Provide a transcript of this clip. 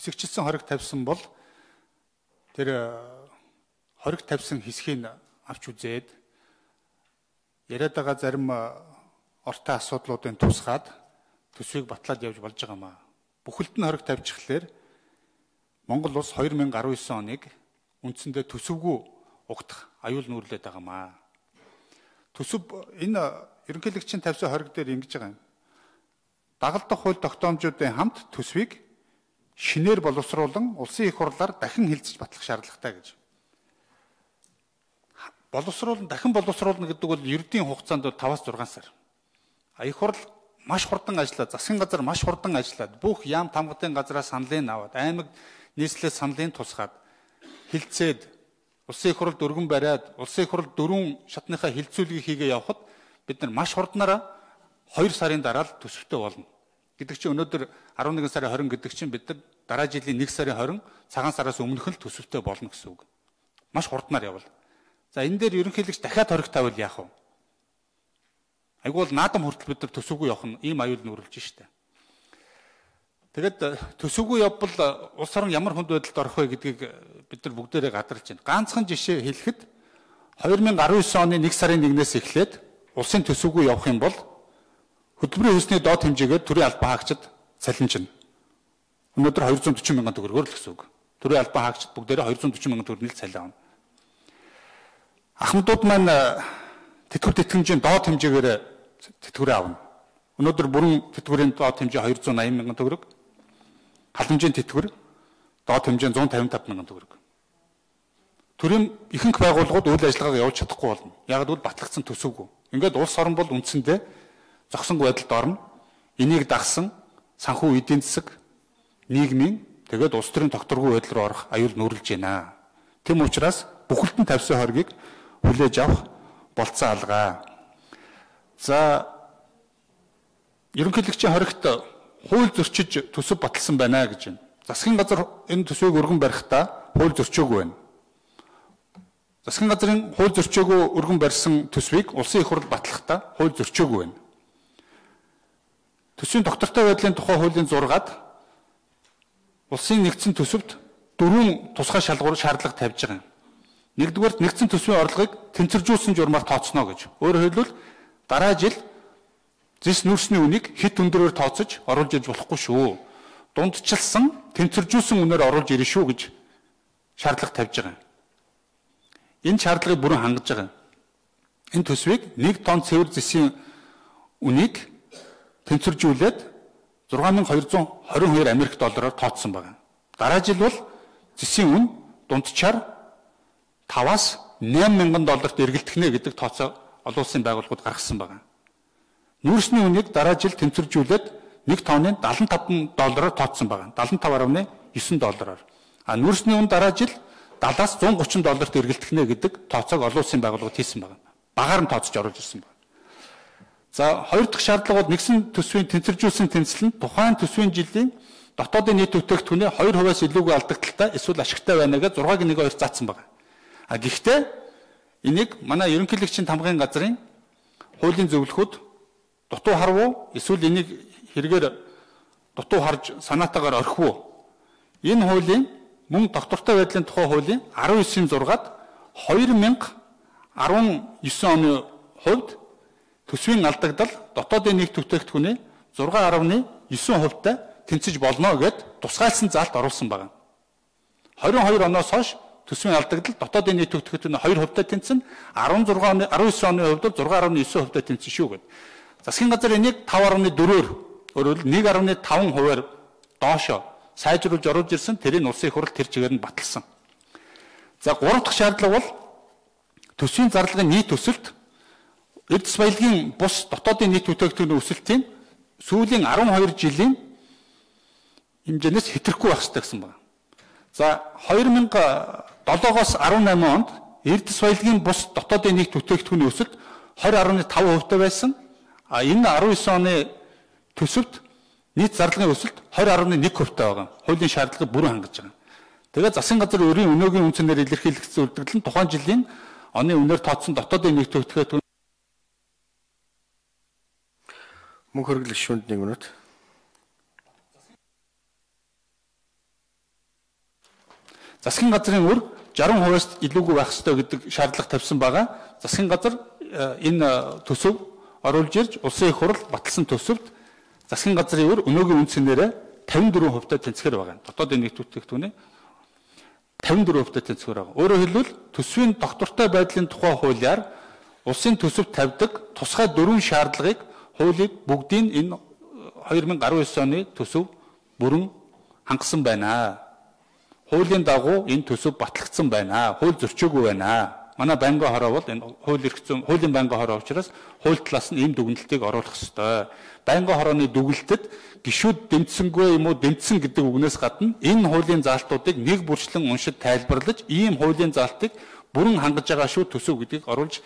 хэсэгчилсэн хориг тавьсан бол тэр хориг тавьсан хэсгийг авч үзээд яриад байгаа зарим ортой асуудлуудын тусгаад төсвийг батлаад явж болж байгаамаа. Бүхэлд нь хориг тавьчихлаар Монгол улс 2019 оныг үндсэндээ төсөвгүй угтах аюул нүүрлээд байгаамаа. Төсөв энэ ерөнхийлөгчийн тавьсан хориг дээр ингэж байгаа юм. Дагалдах хууль тогтоомжуудын хамт төсвийг шинээр боловсруулан улсын их хурлаар дахин хэлцэж батлах шаардлагатай гэж. Дахин боловсруулна гэдэг бол ердийн хугацаанд 5-6 сар. Их хурл маш хурдан ажиллаад, засгийн газар маш хурдан ажиллаад, бүх яам тамгатын газраас саналыг аваад, аймаг нийслэлээс саналыг тусгаад, хэлцээд, улсын их хурлд өргөн бариад, улсын их хурл 4 шатныхаа хилцүүлгийг хийгээ явхад бид нар маш хурднараа 2 сарын дараа л төсөвтэй болно. Гэдэг чинь өнөөдөр 11 сарын 20 гэдэг чинь бид нар дараа жилийн 1 сарын 20 цагаан сараас өмнөх нь төсөвтэй болно гэсэн үг. Маш хурднаар явал. За энэ дээр ерөнхийлөгч дахиад хориг тавил яах вэ? Айгуул наадам хүртэл бид нар төсөвгүй явах нь ийм аюул нүүрлж штэ. Тэгэд төсөвгүй явбал улс орон ямар хүнд байдалд орох вэ гэдгийг бид нар бүгдээрээ гадарч байна. Ганцхан жишээ хэлэхэд 2019 оны 1 сарын 1-ээс эхлээд улсын төсөвгүй явах юм бол хөтөлбөрийн хүйсний доод хэмжээгээр төрийн албан хаагчид цалинжина. Өнөөдөр 240 мянган төгрөгөөр л гэсэн үг. Төрийн албан хаагчид бүгдээрээ 240 мянган төгрөгийн цалин авна. Ахмадууд маань тэтгэвэр тэтгэмжийн доод хэмжээгээр тэтгэврээ авна. Өнөөдөр бүрэн тэтгэврийн доод хэмжээ 280 мянган төгрөг. Халамжийн тэтгэвэр доод хэмжээ 155 мянган төгрөг. Төрийн ихэнх байгууллагууд үйл ажиллагааг явуулж чадахгүй болно. Яг л батлагдсан төсөвгүй. Ингээд улс орн бол үндсэндээ зогсонгүй байдалд орно. Энийг дагсан санхүү эдийн засаг, нийгмийн тэгээд улс төрийн тогтворгүй байдал руу орох аюул нүүрлж байна. Тэм учраас бүхэлд нь тавьсан хоргийг хүлээж авах болцоо алгаа. За ерөнхийлөгчийн хоригт хууль зөрчиж төсөв баталсан байна гэж байна. Засгийн газар энэ төсвийг өргөн барихдаа хууль зөрчөөгүй байна. Засгийн газрын хууль зөрчөөгүй өргөн барьсан төсвийг улсын их хурл батлахдаа хууль зөрчөөгүй байна. Төсвийн доктортой байдлын тухай хуулийн 6-ад улсын нэгдсэн төсөвт 4 тусгай шаардлага тавьж байгаа юм. Нэгдүгээр нэгдсэн төсвийн орлогыг тэнцвэржүүлсэн журмаар тооцно гэж. Өөрөөр хэлбэл дараа жил зис нүүрсний үнийг хэд өндөрөөр тооцож оруулж ирж болохгүй шүү. Дундчилсан тэнцвэржүүлсэн үнээр оруулж ирнэ шүү гэж шаардлага тавьж байгаа юм. Энэ шаардлагыг бүрэн хангаж байгаа юм. Энэ төсвийг 1 тонн цэвэр зисийн үнийг тэнцвэржүүлээд 6222 Америк доллараар тооцсон байна. Дараа жил бол зисийн үн дунджаар 5-аас 8 мянган долларт эргэлдэх нэ гэдэг тооцоо олон улсын байгууллагууд гаргасан байна. Нүүрсний үнийг дараа жил тэнцвэржүүлээд 1 тонны 75 доллараар тооцсон байна. 75.9 доллараар. Нүүрсний үн дараа жил 70-аас 130 долларт эргэлдэх нэ гэдэг тооцоог олон улсын байгууллагууд хийсэн байна. Багаар нь тооцож оруулж ирсэн байна. За хоёр дахь шаардлага бол нэгсэн төсвийн тэнцвэржүүлсэн тэнцэл нь тухайн төсвийн жилийн дотоодын нийт бүтээгдэхүүнээ 2%-аас илүүгүй алдагдaltaй эсвэл ашигтай байна гэж 6-1-2 заасан байна. Гэхдээ энийг манай ерөнхийлөгчийн тамгын газрын хуулийн зөвлөхөд дутуу харв уу эсвэл энийг хэрэгээр дутуу харж санаатаагаар орхив уу? Энэ хуулийн мөн доктортой байдлын тухай хуулийн 19-6-ад 2019 оны хувьд төсвийн алдагдал дотоодын нийт бүтээгдэхүүний 6.9%-тай тэнцэж болно гэд тусгайлсан заалт оруулсан байна. 22 оноос хойш төсвийн алдагдал дотоодын нийт бүтээгдэхүүний 2%-тай тэнцэн 19 оны хувьд 6.9%-тай тэнцэн шүү гэд. Засгийн газар энийг 5.4-өөр өөрөөр 1.5%-аар доошо сайжруулж оруулж ирсэн. Тэрийг улсын их хурл тэр чигээр нь баталсан. За 3 дахь шаардлага бол төсвийн зарлагын нийт өсөлт эрдэс баялагын бус дотоодын нийт бүтээгдэхүүний өсөлтийн сүүлийн 12 жилийн хэмжээнээс хэтрэхгүй байх ёстой гэсэн байна. За 2007-оос 18 онд эрдэс баялагын бус дотоодын нийт бүтээгдэхүүний өсөлт 20.5%-тай байсан. Энэ 19 оны төсөвт нийт зарлагын өсөлт 20.1%-тай байгаа. Хуулийн шаардлагыг бүрэн хангаж байгаа. Тэгээд засгийн газар өөрийн өнөөгийн үнцнээр илэрхийлэгдсэн үлдэгдэл нь тухайн жилийн оны үнээр тооцсон дотоодын нийт бүтээгдэхүүн мөнх хөргөл гишүүнд 1 минут. засгийн газрын үр 60%-аас илүүгүй байх ёстой гэдэг шаардлага тавьсан байгаа. Засгийн газар энэ төсөв оруулж ирж улсын их хурл баталсан төсөвт засгийн газрын үр өнөөгийн үндсээр 54%-тай тэнцвэр байгаа. Дотоодын нийт бүтээгдэхүүний 54%-тай тэнцвэр байгаа. Өөрөөр хэлбэл төсвийн доктортой байдлын тухай хуулиар улсын төсөвт тавьдаг тусгай 4 шаардлагыг хуулийг бүгдийг энэ 2019 оны төсөв бүрэн хангасан байна. Хуулийн дагуу энэ төсөв батлагдсан байна. Хууль зөрчөөгүй байна. Манай байнгын хороо бол энэ хуулийн байнгын хороо учраас хууль талаас нь ийм дүгнэлтийг оруулах ёстой. Байнгын хорооны дүгнэлтэд гишүүд дэмжсэнгүй юм уу дэмжсэн гэдэг үгнээс гадна энэ хуулийн заалтуудыг нэг бүрчлэн уншиж тайлбарлаж ийм хуулийн заалтыг бүрэн хангаж байгаа шүү төсөв гэдгийг оруулж